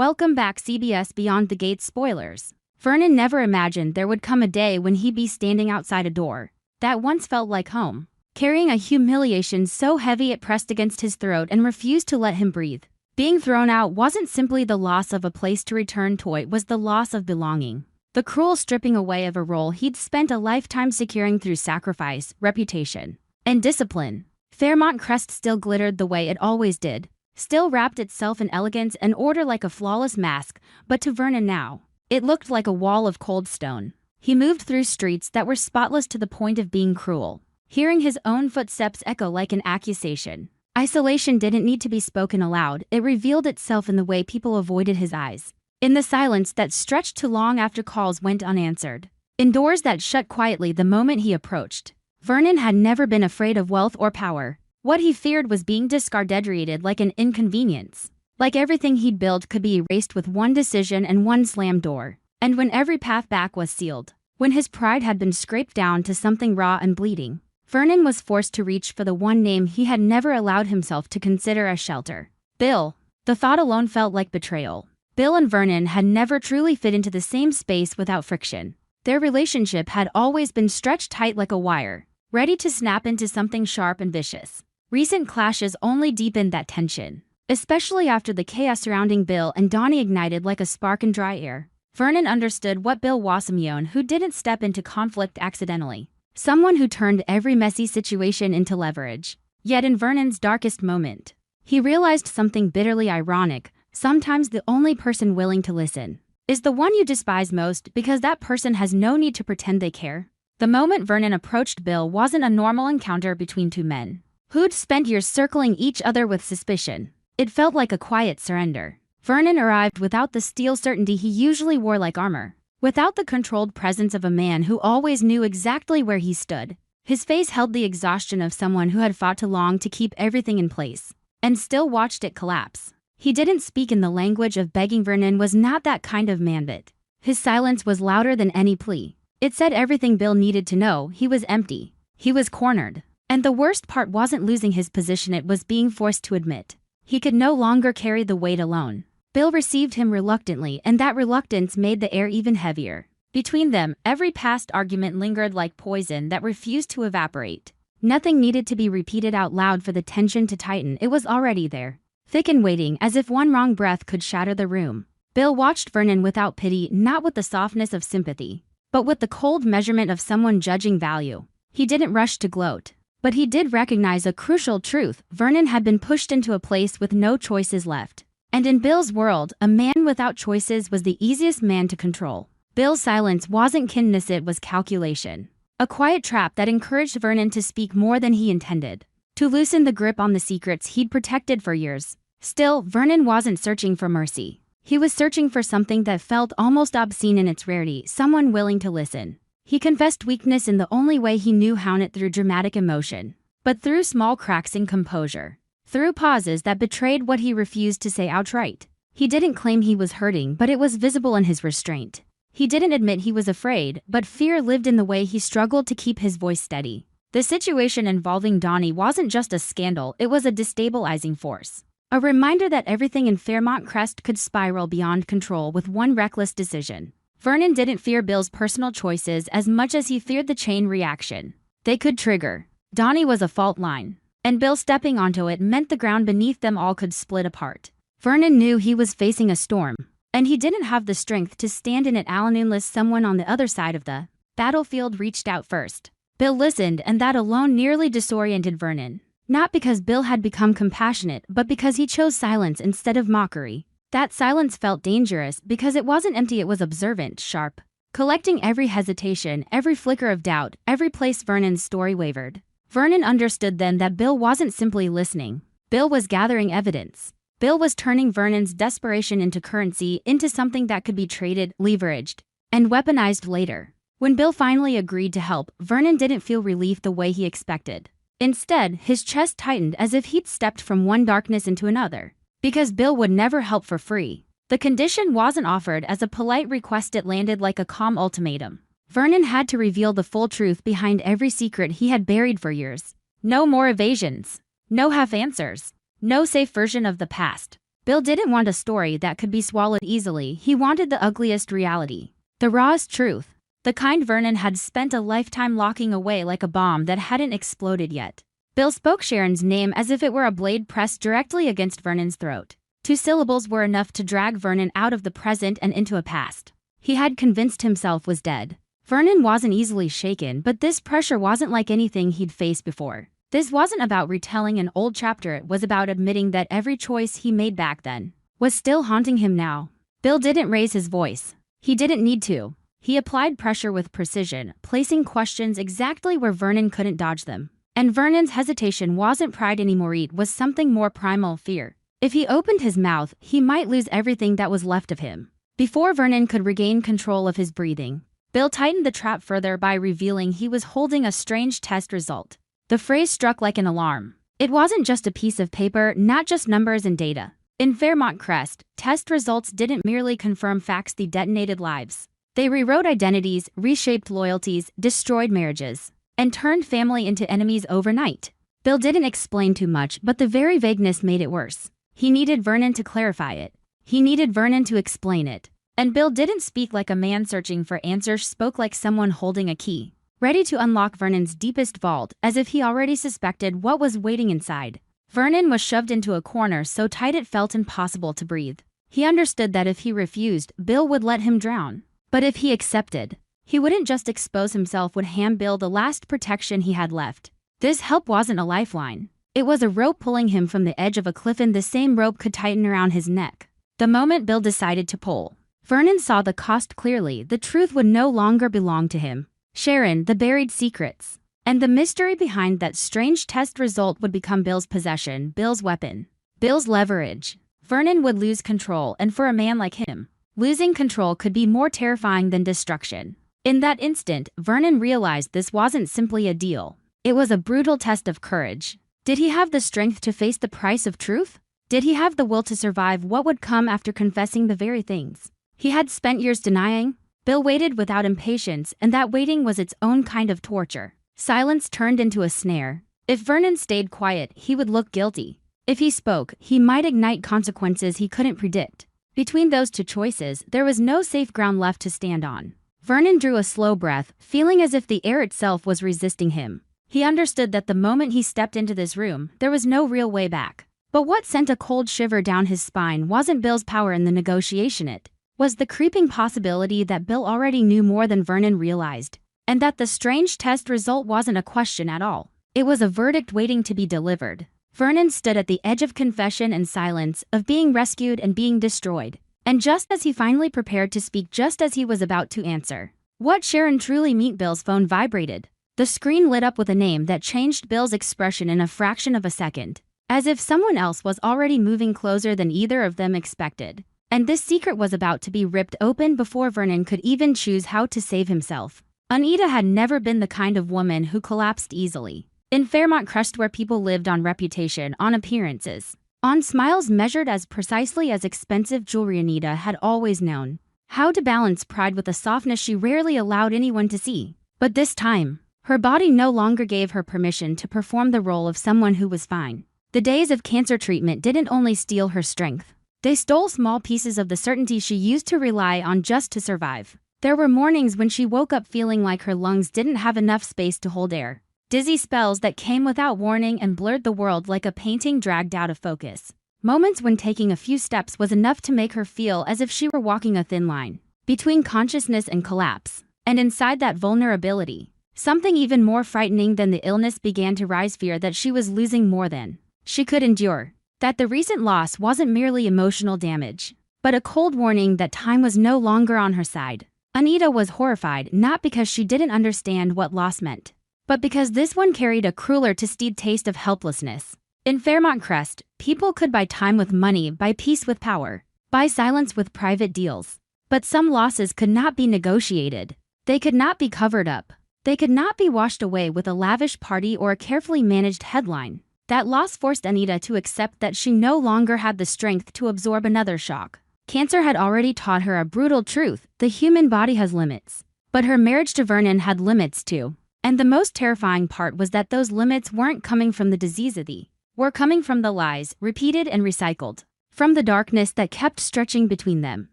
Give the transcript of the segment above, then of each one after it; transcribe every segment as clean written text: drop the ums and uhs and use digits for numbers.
Welcome back CBS Beyond the Gates spoilers. Vernon never imagined there would come a day when he'd be standing outside a door that once felt like home, carrying a humiliation so heavy it pressed against his throat and refused to let him breathe. Being thrown out wasn't simply the loss of a place to return to, it was the loss of belonging. The cruel stripping away of a role he'd spent a lifetime securing through sacrifice, reputation, and discipline. Fairmont Crest still glittered the way it always did, still wrapped itself in elegance and order like a flawless mask, but to Vernon now, it looked like a wall of cold stone. He moved through streets that were spotless to the point of being cruel, hearing his own footsteps echo like an accusation. Isolation didn't need to be spoken aloud, it revealed itself in the way people avoided his eyes, in the silence that stretched too long after calls went unanswered, in doors that shut quietly the moment he approached. Vernon had never been afraid of wealth or power. What he feared was being discarded like an inconvenience. Like everything he'd built could be erased with one decision and one slammed door. And when every path back was sealed, when his pride had been scraped down to something raw and bleeding, Vernon was forced to reach for the one name he had never allowed himself to consider a shelter. Bill. The thought alone felt like betrayal. Bill and Vernon had never truly fit into the same space without friction. Their relationship had always been stretched tight like a wire, ready to snap into something sharp and vicious. Recent clashes only deepened that tension, especially after the chaos surrounding Bill and Donnie ignited like a spark in dry air. Vernon understood what Bill was: someone who didn't step into conflict accidentally, someone who turned every messy situation into leverage. Yet in Vernon's darkest moment, he realized something bitterly ironic. Sometimes the only person willing to listen is the one you despise most, because that person has no need to pretend they care. The moment Vernon approached Bill wasn't a normal encounter between two men who'd spent years circling each other with suspicion. It felt like a quiet surrender. Vernon arrived without the steel certainty he usually wore like armor, without the controlled presence of a man who always knew exactly where he stood. His face held the exhaustion of someone who had fought too long to keep everything in place, and still watched it collapse. He didn't speak in the language of begging. Vernon was not that kind of man, but his silence was louder than any plea. It said everything Bill needed to know. He was empty. He was cornered. And the worst part wasn't losing his position, it was being forced to admit he could no longer carry the weight alone. Bill received him reluctantly, and that reluctance made the air even heavier. Between them, every past argument lingered like poison that refused to evaporate. Nothing needed to be repeated out loud for the tension to tighten. It was already there, thick and waiting, as if one wrong breath could shatter the room. Bill watched Vernon without pity, not with the softness of sympathy, but with the cold measurement of someone judging value. He didn't rush to gloat, but he did recognize a crucial truth. Vernon had been pushed into a place with no choices left. And in Bill's world, a man without choices was the easiest man to control. Bill's silence wasn't kindness, it was calculation. A quiet trap that encouraged Vernon to speak more than he intended, to loosen the grip on the secrets he'd protected for years. Still, Vernon wasn't searching for mercy. He was searching for something that felt almost obscene in its rarity, someone willing to listen. He confessed weakness in the only way he knew how, not through dramatic emotion, but through small cracks in composure, through pauses that betrayed what he refused to say outright. He didn't claim he was hurting, but it was visible in his restraint. He didn't admit he was afraid, but fear lived in the way he struggled to keep his voice steady. The situation involving Donnie wasn't just a scandal, it was a destabilizing force. A reminder that everything in Fairmont Crest could spiral beyond control with one reckless decision. Vernon didn't fear Bill's personal choices as much as he feared the chain reaction they could trigger. Donnie was a fault line, and Bill stepping onto it meant the ground beneath them all could split apart. Vernon knew he was facing a storm, and he didn't have the strength to stand in it alone unless someone on the other side of the battlefield reached out first. Bill listened, and that alone nearly disoriented Vernon. Not because Bill had become compassionate, but because he chose silence instead of mockery. That silence felt dangerous because it wasn't empty, it was observant, sharp, collecting every hesitation, every flicker of doubt, every place Vernon's story wavered. Vernon understood then that Bill wasn't simply listening. Bill was gathering evidence. Bill was turning Vernon's desperation into currency, into something that could be traded, leveraged, and weaponized later. When Bill finally agreed to help, Vernon didn't feel relief the way he expected. Instead, his chest tightened as if he'd stepped from one darkness into another. Because Bill would never help for free. The condition wasn't offered as a polite request, it landed like a calm ultimatum. Vernon had to reveal the full truth behind every secret he had buried for years. No more evasions. No half answers. No safe version of the past. Bill didn't want a story that could be swallowed easily. He wanted the ugliest reality. The rawest truth. The kind Vernon had spent a lifetime locking away like a bomb that hadn't exploded yet. Bill spoke Sharon's name as if it were a blade pressed directly against Vernon's throat. 2 syllables were enough to drag Vernon out of the present and into a past he had convinced himself was dead. Vernon wasn't easily shaken, but this pressure wasn't like anything he'd faced before. This wasn't about retelling an old chapter, it was about admitting that every choice he made back then was still haunting him now. Bill didn't raise his voice. He didn't need to. He applied pressure with precision, placing questions exactly where Vernon couldn't dodge them. And Vernon's hesitation wasn't pride anymore, it was something more primal: fear. If he opened his mouth, he might lose everything that was left of him. Before Vernon could regain control of his breathing, Bill tightened the trap further by revealing he was holding a strange test result. The phrase struck like an alarm. It wasn't just a piece of paper, not just numbers and data. In Fairmont Crest, test results didn't merely confirm facts, they detonated lives. They rewrote identities, reshaped loyalties, destroyed marriages, and turned family into enemies overnight. Bill didn't explain too much, but the very vagueness made it worse. He needed Vernon to clarify it. He needed Vernon to explain it. And Bill didn't speak like a man searching for answers, spoke like someone holding a key, ready to unlock Vernon's deepest vault, as if he already suspected what was waiting inside. Vernon was shoved into a corner so tight it felt impossible to breathe. He understood that if he refused, Bill would let him drown. But if he accepted, he wouldn't just expose himself, would hand Bill the last protection he had left. This help wasn't a lifeline. It was a rope pulling him from the edge of a cliff, and the same rope could tighten around his neck. The moment Bill decided to pull, Vernon saw the cost clearly. The truth would no longer belong to him. Sharon, the buried secrets, and the mystery behind that strange test result would become Bill's possession, Bill's weapon, Bill's leverage. Vernon would lose control, and for a man like him, losing control could be more terrifying than destruction. In that instant, Vernon realized this wasn't simply a deal. It was a brutal test of courage. Did he have the strength to face the price of truth? Did he have the will to survive what would come after confessing the very things he had spent years denying? Bill waited without impatience, and that waiting was its own kind of torture. Silence turned into a snare. If Vernon stayed quiet, he would look guilty. If he spoke, he might ignite consequences he couldn't predict. Between those 2 choices, there was no safe ground left to stand on. Vernon drew a slow breath, feeling as if the air itself was resisting him. He understood that the moment he stepped into this room, there was no real way back. But what sent a cold shiver down his spine wasn't Bill's power in the negotiation, it was the creeping possibility that Bill already knew more than Vernon realized, and that the strange test result wasn't a question at all. It was a verdict waiting to be delivered. Vernon stood at the edge of confession and silence, of being rescued and being destroyed. And just as he finally prepared to speak, just as he was about to answer, what Sharon truly meant, Bill's phone vibrated. The screen lit up with a name that changed Bill's expression in a fraction of a second, as if someone else was already moving closer than either of them expected. And this secret was about to be ripped open before Vernon could even choose how to save himself. Anita had never been the kind of woman who collapsed easily. In Fairmont Crest, where people lived on reputation, on appearances, on smiles measured as precisely as expensive jewelry, Anita had always known how to balance pride with a softness she rarely allowed anyone to see. But this time, her body no longer gave her permission to perform the role of someone who was fine. The days of cancer treatment didn't only steal her strength. They stole small pieces of the certainty she used to rely on just to survive. There were mornings when she woke up feeling like her lungs didn't have enough space to hold air. Dizzy spells that came without warning and blurred the world like a painting dragged out of focus. Moments when taking a few steps was enough to make her feel as if she were walking a thin line between consciousness and collapse. And inside that vulnerability, something even more frightening than the illness began to rise: fear that she was losing more than she could endure. That the recent loss wasn't merely emotional damage, but a cold warning that time was no longer on her side. Anita was horrified, not because she didn't understand what loss meant, but because this one carried a crueler, twisted taste of helplessness. In Fairmont Crest, people could buy time with money, buy peace with power, buy silence with private deals. But some losses could not be negotiated. They could not be covered up. They could not be washed away with a lavish party or a carefully managed headline. That loss forced Anita to accept that she no longer had the strength to absorb another shock. Cancer had already taught her a brutal truth: the human body has limits. But her marriage to Vernon had limits too. And the most terrifying part was that those limits weren't coming from the disease, they were coming from the lies, repeated and recycled, From the darkness that kept stretching between them.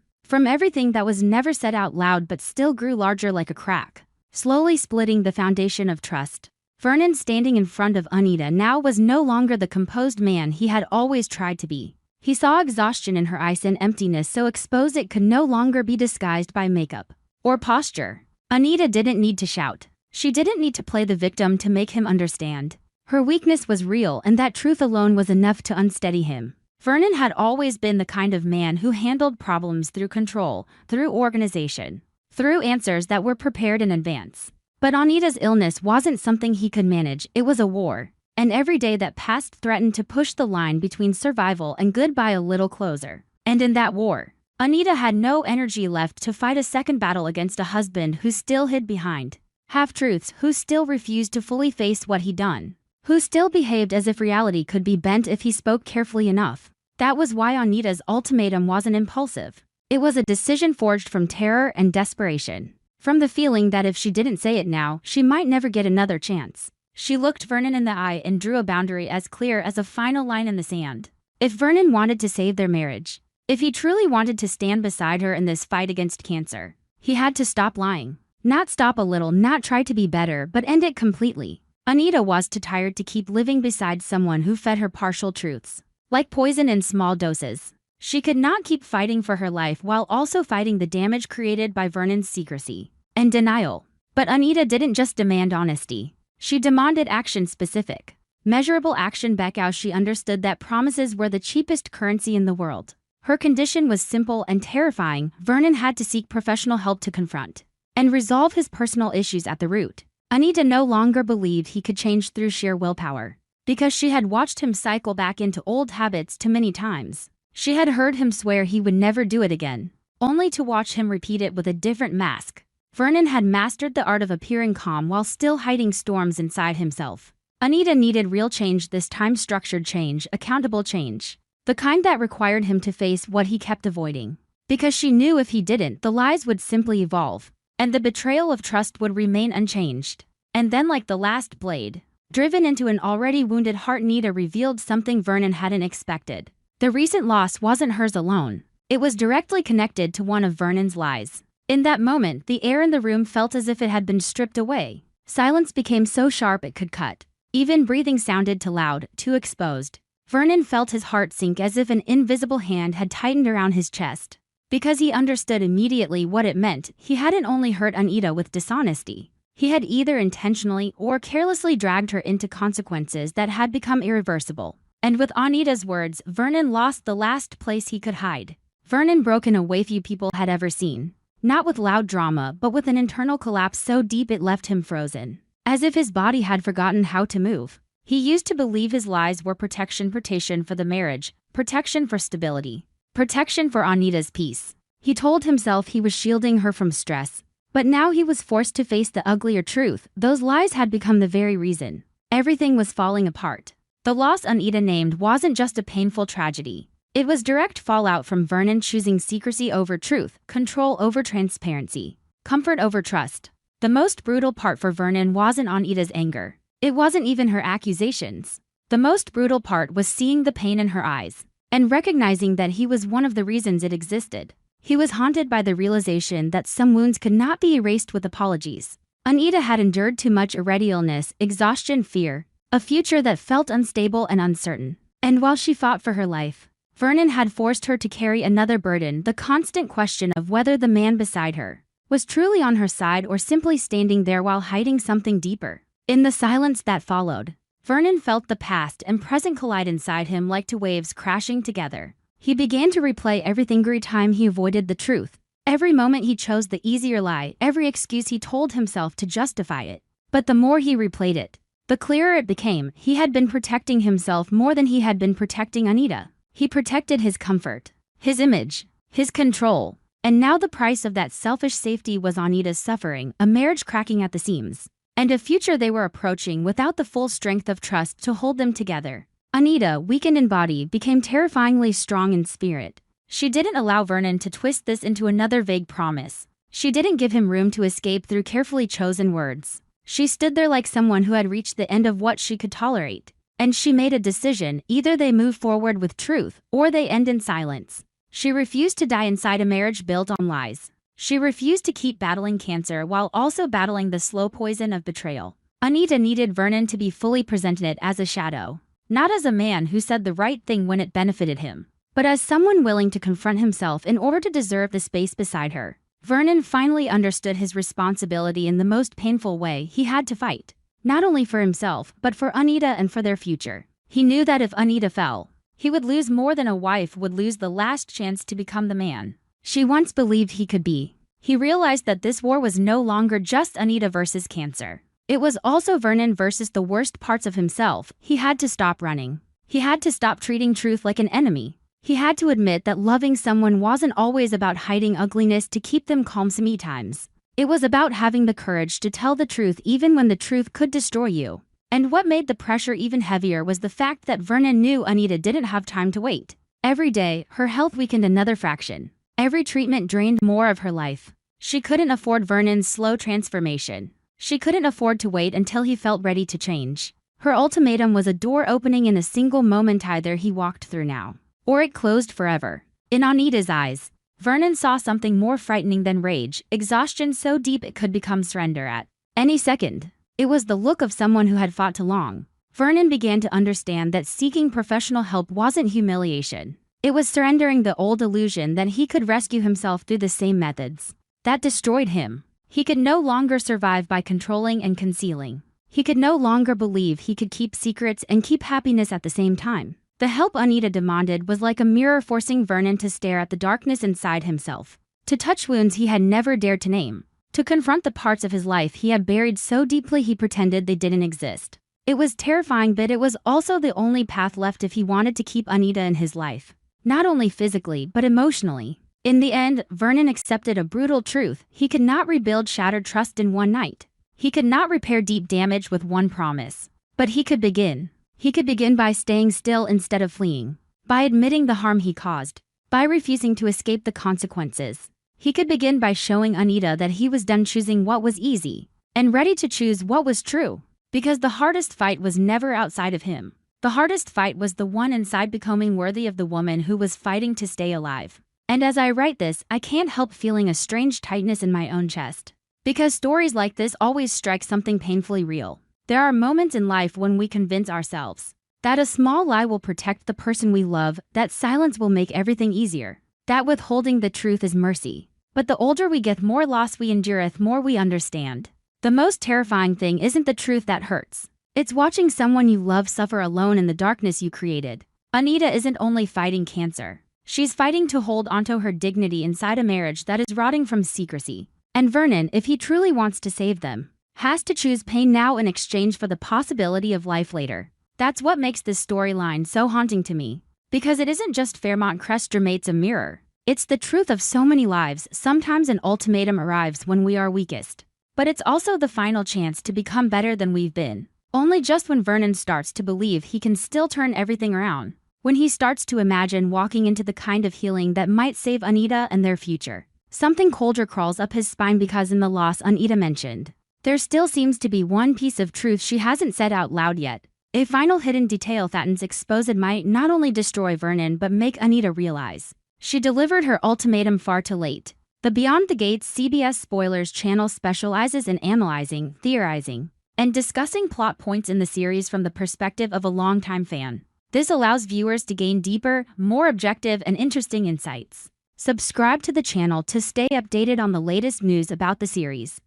From everything that was never said out loud but still grew larger like a crack, slowly splitting the foundation of trust. Vernon, standing in front of Anita now, was no longer the composed man he had always tried to be. He saw exhaustion in her eyes and emptiness so exposed it could no longer be disguised by makeup or posture. Anita didn't need to shout. She didn't need to play the victim to make him understand. Her weakness was real, and that truth alone was enough to unsteady him. Vernon had always been the kind of man who handled problems through control, through organization, through answers that were prepared in advance. But Anita's illness wasn't something he could manage, it was a war. And every day that passed threatened to push the line between survival and goodbye a little closer. And in that war, Anita had no energy left to fight a second battle against a husband who still hid behind half-truths, who still refused to fully face what he'd done, who still behaved as if reality could be bent if he spoke carefully enough. That was why Anita's ultimatum wasn't impulsive. It was a decision forged from terror and desperation. From the feeling that if she didn't say it now, she might never get another chance. She looked Vernon in the eye and drew a boundary as clear as a final line in the sand. If Vernon wanted to save their marriage, if he truly wanted to stand beside her in this fight against cancer, he had to stop lying. Not stop a little, not try to be better, but end it completely. Anita was too tired to keep living beside someone who fed her partial truths, like poison in small doses. She could not keep fighting for her life while also fighting the damage created by Vernon's secrecy and denial. But Anita didn't just demand honesty. She demanded action, specific, measurable action back out. She understood that promises were the cheapest currency in the world. Her condition was simple and terrifying. Vernon had to seek professional help to confront and resolve his personal issues at the root. Anita no longer believed he could change through sheer willpower, because she had watched him cycle back into old habits too many times. She had heard him swear he would never do it again, only to watch him repeat it with a different mask. Vernon had mastered the art of appearing calm while still hiding storms inside himself. Anita needed real change this time, structured change, accountable change, the kind that required him to face what he kept avoiding. Because she knew if he didn't, the lies would simply evolve, and the betrayal of trust would remain unchanged. And then, like the last blade, driven into an already wounded heart, Anita revealed something Vernon hadn't expected. The recent loss wasn't hers alone. It was directly connected to one of Vernon's lies. In that moment, the air in the room felt as if it had been stripped away. Silence became so sharp it could cut. Even breathing sounded too loud, too exposed. Vernon felt his heart sink as if an invisible hand had tightened around his chest. Because he understood immediately what it meant. He hadn't only hurt Anita with dishonesty. He had either intentionally or carelessly dragged her into consequences that had become irreversible. And with Anita's words, Vernon lost the last place he could hide. Vernon broke in a way few people had ever seen. Not with loud drama, but with an internal collapse so deep it left him frozen, as if his body had forgotten how to move. He used to believe his lies were protection for the marriage, protection for stability, protection for Anita's peace. He told himself he was shielding her from stress. But now he was forced to face the uglier truth. Those lies had become the very reason everything was falling apart. The loss Anita named wasn't just a painful tragedy. It was direct fallout from Vernon choosing secrecy over truth, control over transparency, comfort over trust. The most brutal part for Vernon wasn't Anita's anger. It wasn't even her accusations. The most brutal part was seeing the pain in her eyes and recognizing that he was one of the reasons it existed. He was haunted by the realization that some wounds could not be erased with apologies. Anita had endured too much already: illness, exhaustion, fear, a future that felt unstable and uncertain. And while she fought for her life, Vernon had forced her to carry another burden: the constant question of whether the man beside her was truly on her side or simply standing there while hiding something deeper. In the silence that followed, Vernon felt the past and present collide inside him like two waves crashing together. He began to replay every time he avoided the truth, every moment he chose the easier lie, every excuse he told himself to justify it. But the more he replayed it, the clearer it became. He had been protecting himself more than he had been protecting Anita. He protected his comfort, his image, his control. And now the price of that selfish safety was Anita's suffering, a marriage cracking at the seams, and a future they were approaching without the full strength of trust to hold them together. Anita, weakened in body, became terrifyingly strong in spirit. She didn't allow Vernon to twist this into another vague promise. She didn't give him room to escape through carefully chosen words. She stood there like someone who had reached the end of what she could tolerate. And she made a decision: either they move forward with truth, or they end in silence. She refused to die inside a marriage built on lies. She refused to keep battling cancer while also battling the slow poison of betrayal. Anita needed Vernon to be fully presented as a shadow. Not as a man who said the right thing when it benefited him, but as someone willing to confront himself in order to deserve the space beside her. Vernon finally understood his responsibility in the most painful way. He had to fight, not only for himself, but for Anita and for their future. He knew that if Anita fell, he would lose more than a wife would lose: the last chance to become the man she once believed he could be. He realized that this war was no longer just Anita versus cancer. It was also Vernon versus the worst parts of himself. He had to stop running. He had to stop treating truth like an enemy. He had to admit that loving someone wasn't always about hiding ugliness to keep them calm sometimes. It was about having the courage to tell the truth even when the truth could destroy you. And what made the pressure even heavier was the fact that Vernon knew Anita didn't have time to wait. Every day, her health weakened another fraction. Every treatment drained more of her life. She couldn't afford Vernon's slow transformation. She couldn't afford to wait until he felt ready to change. Her ultimatum was a door opening in a single moment: either he walked through now, or it closed forever. In Anita's eyes, Vernon saw something more frightening than rage, exhaustion so deep it could become surrender at any second. It was the look of someone who had fought too long. Vernon began to understand that seeking professional help wasn't humiliation. It was surrendering the old illusion that he could rescue himself through the same methods that destroyed him. He could no longer survive by controlling and concealing. He could no longer believe he could keep secrets and keep happiness at the same time. The help Anita demanded was like a mirror, forcing Vernon to stare at the darkness inside himself, to touch wounds he had never dared to name, to confront the parts of his life he had buried so deeply he pretended they didn't exist. It was terrifying, but it was also the only path left if he wanted to keep Anita in his life, not only physically but emotionally. In the end, Vernon accepted a brutal truth: he could not rebuild shattered trust in one night. He could not repair deep damage with one promise. But he could begin. He could begin by staying still instead of fleeing, by admitting the harm he caused, by refusing to escape the consequences. He could begin by showing Anita that he was done choosing what was easy and ready to choose what was true. Because the hardest fight was never outside of him. The hardest fight was the one inside, becoming worthy of the woman who was fighting to stay alive. And as I write this, I can't help feeling a strange tightness in my own chest. Because stories like this always strike something painfully real. There are moments in life when we convince ourselves that a small lie will protect the person we love, that silence will make everything easier, that withholding the truth is mercy. But the older we get, the more loss we endureth, more we understand. The most terrifying thing isn't the truth that hurts. It's watching someone you love suffer alone in the darkness you created. Anita isn't only fighting cancer. She's fighting to hold onto her dignity inside a marriage that is rotting from secrecy. And Vernon, if he truly wants to save them, has to choose pain now in exchange for the possibility of life later. That's what makes this storyline so haunting to me. Because it isn't just Fairmont Crest Dramate's a mirror. It's the truth of so many lives. Sometimes an ultimatum arrives when we are weakest. But it's also the final chance to become better than we've been. Only just when Vernon starts to believe he can still turn everything around. When he starts to imagine walking into the kind of healing that might save Anita and their future. Something colder crawls up his spine, because in the loss Anita mentioned, there still seems to be one piece of truth she hasn't said out loud yet. A final hidden detail Thatton's exposed might not only destroy Vernon but make Anita realize she delivered her ultimatum far too late. The Beyond the Gates CBS Spoilers channel specializes in analyzing, theorizing, and discussing plot points in the series from the perspective of a longtime fan. This allows viewers to gain deeper, more objective, and interesting insights. Subscribe to the channel to stay updated on the latest news about the series.